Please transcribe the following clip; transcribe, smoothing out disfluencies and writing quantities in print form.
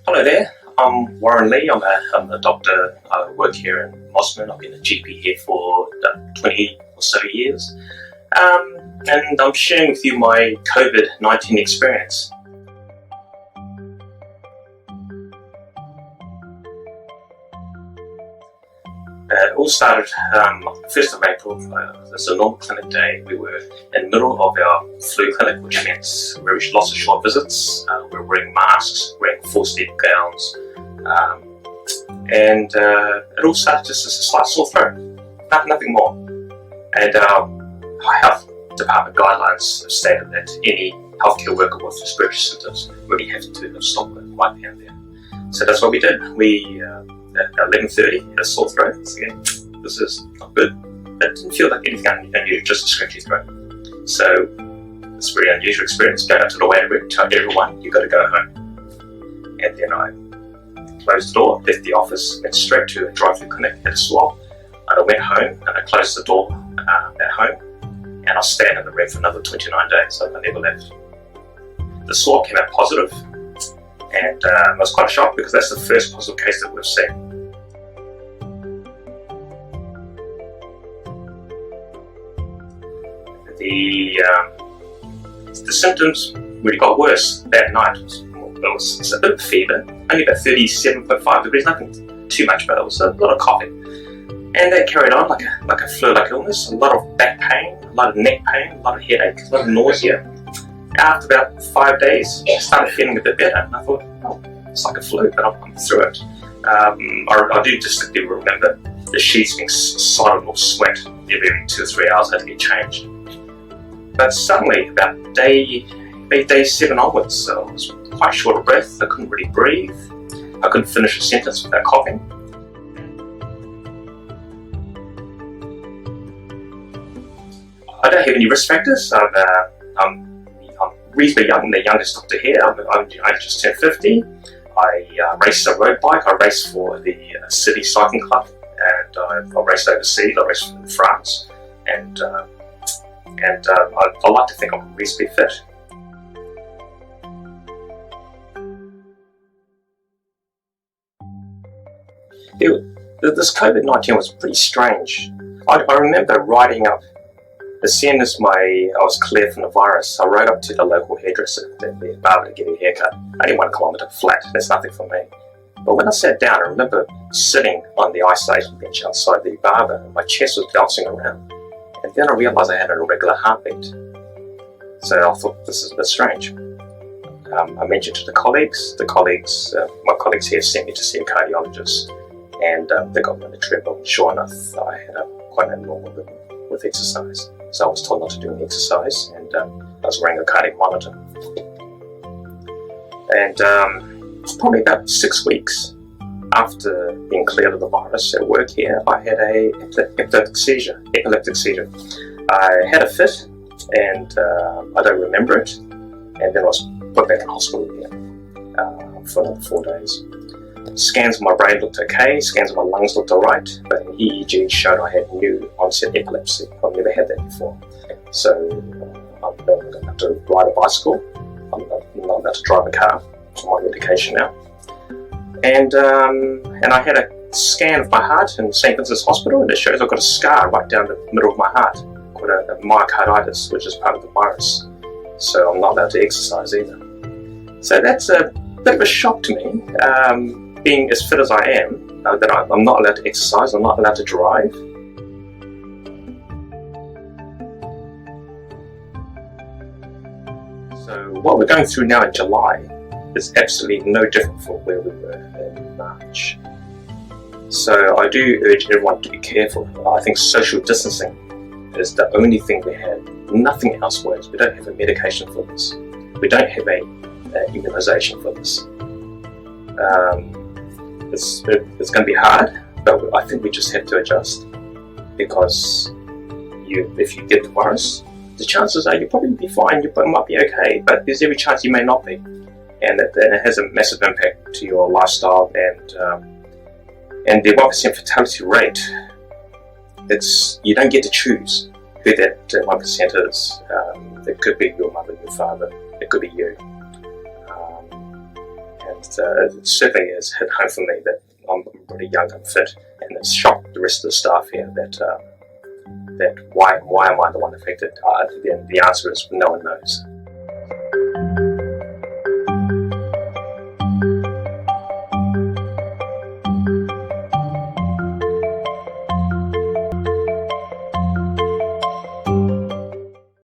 Hello there, I'm Warren Lee. I'm a doctor. I work here in Mosman. I've been a GP here for 20 or so years. And I'm sharing with you my COVID-19 experience. It all started 1st of April. It was a normal clinic day. We were in the middle of our flu clinic, which meant lots of short visits. We were wearing masks, wearing 4-step gowns, and it all started just as a slight sore throat, nothing more. And our health department guidelines have stated that any healthcare worker with respiratory symptoms really have to stop it right then and there. So that's what we did. At 11:30, had a sore throat. Again, this is not good. It didn't feel like anything unusual, just a scratchy throat. So it's a very unusual experience. Going up to the waiting room, told everyone, you've got to go home. And then I closed the door, left the office, went straight to a drive-through clinic, had a swab. And I went home and I closed the door at home, and I stayed in the room for another 29 days, so I never left. The swab came out positive, and I was quite shocked because that's the first positive case that we've seen. The symptoms really got worse that night. It was a bit of fever, only about 37.5 degrees, nothing too much, but it was a lot of coughing. And that carried on like a flu-like illness, a lot of back pain, a lot of neck pain, a lot of headache, a lot of nausea. After about 5 days, I started feeling a bit better, and I thought, oh, it's like a flu, but I'm through it. I do distinctly remember the sheets being solid or sweat every 2 or 3 hours. I had to get changed. But suddenly, about day 7 onwards, I was quite short of breath. I couldn't really breathe. I couldn't finish a sentence without coughing. I don't have any risk factors. I'm reasonably young, the youngest doctor here. I just turned 50. I race a road bike. I race for the city cycling club, and I raced overseas. I raced in France, and I like to think I'm reasonably fit. This COVID-19 was pretty strange. I remember riding up, as soon as I was cleared from the virus, I rode up to the local hairdresser, the barber, to get a haircut. Only 1 kilometre flat, that's nothing for me. But when I sat down, I remember sitting on the isolation bench outside the barber, and my chest was bouncing around. And then I realised I had an irregular heartbeat. So I thought, this is a bit strange. I mentioned to my colleagues here sent me to see a cardiologist, and they got me on the treadmill. Sure enough, I had quite an abnormal rhythm with exercise. So I was told not to do any exercise, and I was wearing a cardiac monitor. And probably about 6 weeks after being cleared of the virus at work here, I had an epileptic seizure. I had a fit, and I don't remember it. And then I was put back in hospital again for another 4 days. Scans of my brain looked okay, scans of my lungs looked alright, but an EEG showed I had new onset epilepsy. I've never had that before. So I'm not going to have to ride a bicycle, I'm not allowed to drive a car, I'm on medication now. And I had a scan of my heart in St. Vincent's Hospital, and it shows I've got a scar right down the middle of my heart, called a myocarditis, which is part of the virus. So I'm not allowed to exercise either. So that's a bit of a shock to me. Being as fit as I am, that I'm not allowed to exercise, I'm not allowed to drive. So what we're going through now in July is absolutely no different from where we were in March. So I do urge everyone to be careful. I think social distancing is the only thing we have. Nothing else works. We don't have a medication for this. We don't have an immunisation for this. It's going to be hard, but I think we just have to adjust, because if you get the virus, the chances are you'll probably be fine, you might be okay, but there's every chance you may not be, and it has a massive impact to your lifestyle, and the 1% fatality rate, you don't get to choose who that 1% is. It could be your mother, your father, it could be you. it certainly has hit home for me that I'm really young and fit, and it's shocked the rest of the staff here that why am I the one affected? The answer is no one knows.